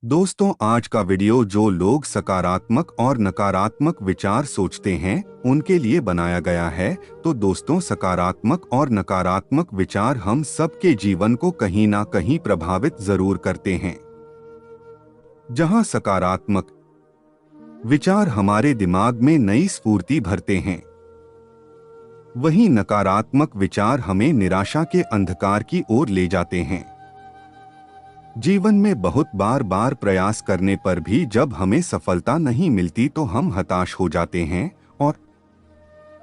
दोस्तों, आज का वीडियो जो लोग सकारात्मक और नकारात्मक विचार सोचते हैं उनके लिए बनाया गया है। तो दोस्तों, सकारात्मक और नकारात्मक विचार हम सबके जीवन को कहीं ना कहीं प्रभावित जरूर करते हैं। जहां सकारात्मक विचार हमारे दिमाग में नई स्फूर्ति भरते हैं, वहीं नकारात्मक विचार हमें निराशा के अंधकार की ओर ले जाते हैं। जीवन में बहुत बार प्रयास करने पर भी जब हमें सफलता नहीं मिलती तो हम हताश हो जाते हैं और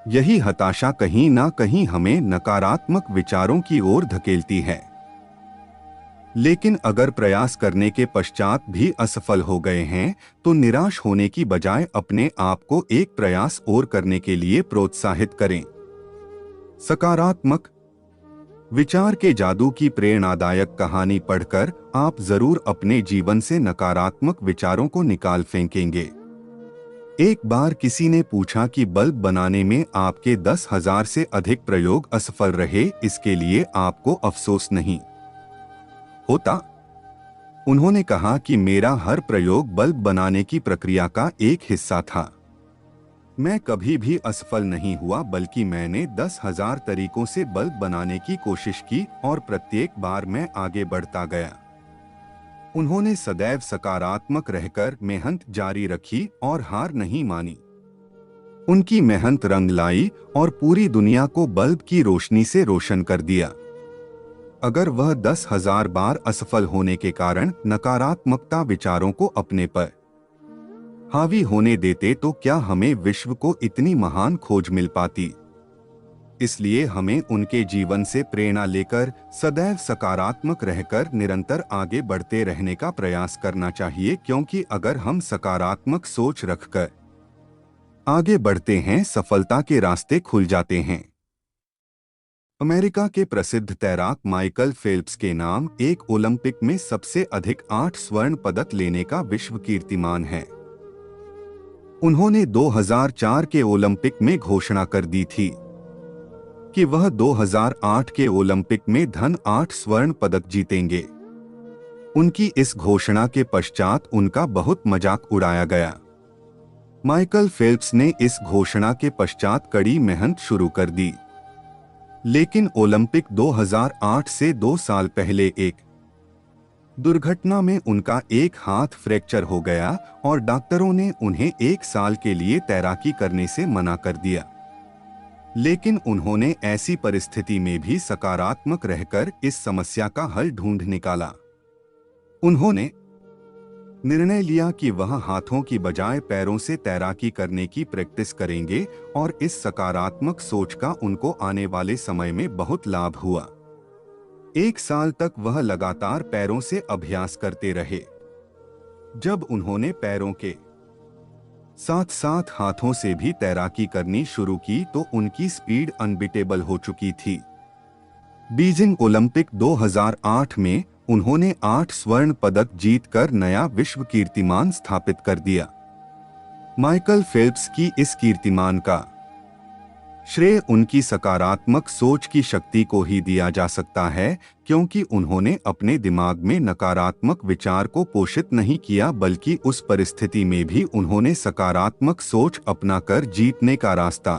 यही हताशा कहीं ना कहीं हमें नकारात्मक विचारों की ओर धकेलती है। लेकिन अगर प्रयास करने के पश्चात भी असफल हो गए हैं तो निराश होने की बजाय अपने आप को एक प्रयास और करने के लिए प्रोत्साहित करें। सकारात्मक विचार के जादू की प्रेरणादायक कहानी पढ़कर आप जरूर अपने जीवन से नकारात्मक विचारों को निकाल फेंकेंगे। एक बार किसी ने पूछा कि बल्ब बनाने में आपके 10,000 से अधिक प्रयोग असफल रहे, इसके लिए आपको अफसोस नहीं होता? उन्होंने कहा कि मेरा हर प्रयोग बल्ब बनाने की प्रक्रिया का एक हिस्सा था। मैं कभी भी असफल नहीं हुआ, बल्कि मैंने 10,000 तरीकों से बल्ब बनाने की कोशिश की और प्रत्येक बार मैं आगे बढ़ता गया। उन्होंने सदैव सकारात्मक रहकर मेहनत जारी रखी और हार नहीं मानी। उनकी मेहनत रंग लाई और पूरी दुनिया को बल्ब की रोशनी से रोशन कर दिया। अगर वह 10,000 बार असफल होने के कारण नकारात्मकता विचारों को अपने पर हावी होने देते तो क्या हमें विश्व को इतनी महान खोज मिल पाती? इसलिए हमें उनके जीवन से प्रेरणा लेकर सदैव सकारात्मक रहकर निरंतर आगे बढ़ते रहने का प्रयास करना चाहिए, क्योंकि अगर हम सकारात्मक सोच रखकर आगे बढ़ते हैं, सफलता के रास्ते खुल जाते हैं। अमेरिका के प्रसिद्ध तैराक माइकल फेल्प्स के नाम एक ओलंपिक में सबसे अधिक 8 स्वर्ण पदक लेने का विश्व कीर्तिमान है। उन्होंने 2004 के ओलंपिक में घोषणा कर दी थी कि वह 2008 के ओलंपिक में धन 8 स्वर्ण पदक जीतेंगे। उनकी इस घोषणा के पश्चात उनका बहुत मजाक उड़ाया गया। माइकल फेल्प्स ने इस घोषणा के पश्चात कड़ी मेहनत शुरू कर दी, लेकिन ओलंपिक 2008 से 2 साल पहले एक दुर्घटना में उनका एक हाथ फ्रैक्चर हो गया और डॉक्टरों ने उन्हें 1 साल के लिए तैराकी करने से मना कर दिया। लेकिन उन्होंने ऐसी परिस्थिति में भी सकारात्मक रहकर इस समस्या का हल ढूंढ निकाला। उन्होंने निर्णय लिया कि वह हाथों की बजाय पैरों से तैराकी करने की प्रैक्टिस करेंगे और इस सकारात्मक सोच का उनको आने वाले समय में बहुत लाभ हुआ। 1 साल तक वह लगातार पैरों से अभ्यास करते रहे। जब उन्होंने पैरों के साथ साथ हाथों से भी तैराकी करनी शुरू की तो उनकी स्पीड अनबीटेबल हो चुकी थी। बीजिंग ओलंपिक 2008 में उन्होंने 8 स्वर्ण पदक जीतकर नया विश्व कीर्तिमान स्थापित कर दिया। माइकल फेल्प्स की इस कीर्तिमान का श्रेय उनकी सकारात्मक सोच की शक्ति को ही दिया जा सकता है, क्योंकि उन्होंने अपने दिमाग में नकारात्मक विचार को पोषित नहीं किया, बल्कि उस परिस्थिति में भी उन्होंने सकारात्मक सोच अपनाकर जीतने का रास्ता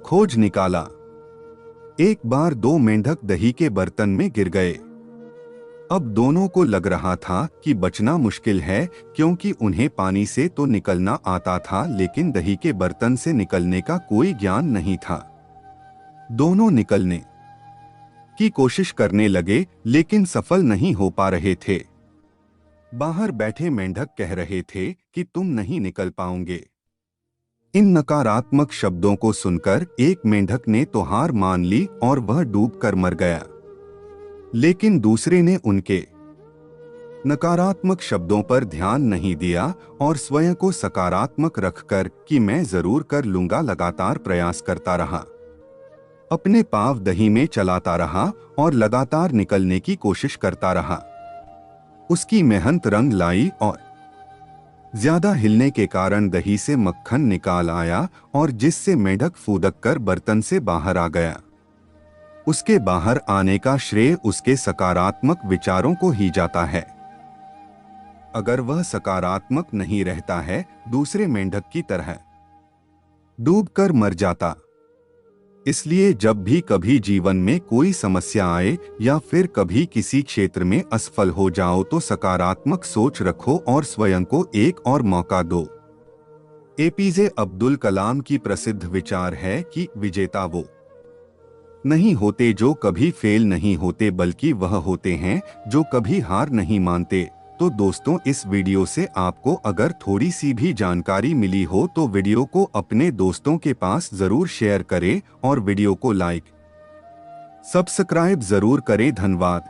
खोज निकाला। एक बार 2 मेंढक दही के बर्तन में गिर गए। अब दोनों को लग रहा था कि बचना मुश्किल है, क्योंकि उन्हें पानी से तो निकलना आता था, लेकिन दही के बर्तन से निकलने का कोई ज्ञान नहीं था। दोनों निकलने की कोशिश करने लगे, लेकिन सफल नहीं हो पा रहे थे। बाहर बैठे मेंढक कह रहे थे कि तुम नहीं निकल पाओगे। इन नकारात्मक शब्दों को सुनकर एक मेंढक ने तो हार मान ली और वह डूबकर मर गया। लेकिन दूसरे ने उनके नकारात्मक शब्दों पर ध्यान नहीं दिया और स्वयं को सकारात्मक रखकर कि मैं जरूर कर लूंगा लगातार प्रयास करता रहा। अपने पांव दही में चलाता रहा और लगातार निकलने की कोशिश करता रहा। उसकी मेहनत रंग लाई और ज्यादा हिलने के कारण दही से मक्खन निकाल आया और जिससे मेंढक फुदक कर बर्तन से बाहर आ गया। उसके बाहर आने का श्रेय उसके सकारात्मक विचारों को ही जाता है। अगर वह सकारात्मक नहीं रहता है, दूसरे मेंढक की तरह डूबकर मर जाता। इसलिए जब भी कभी जीवन में कोई समस्या आए या फिर कभी किसी क्षेत्र में असफल हो जाओ तो सकारात्मक सोच रखो और स्वयं को एक और मौका दो। एपीजे अब्दुल कलाम की प्रसिद्ध विचार है कि विजेता वो नहीं होते जो कभी फेल नहीं होते, बल्कि वह होते हैं जो कभी हार नहीं मानते। तो दोस्तों, इस वीडियो से आपको अगर थोड़ी सी भी जानकारी मिली हो तो वीडियो को अपने दोस्तों के पास जरूर शेयर करें और वीडियो को लाइक सब्सक्राइब जरूर करें। धन्यवाद।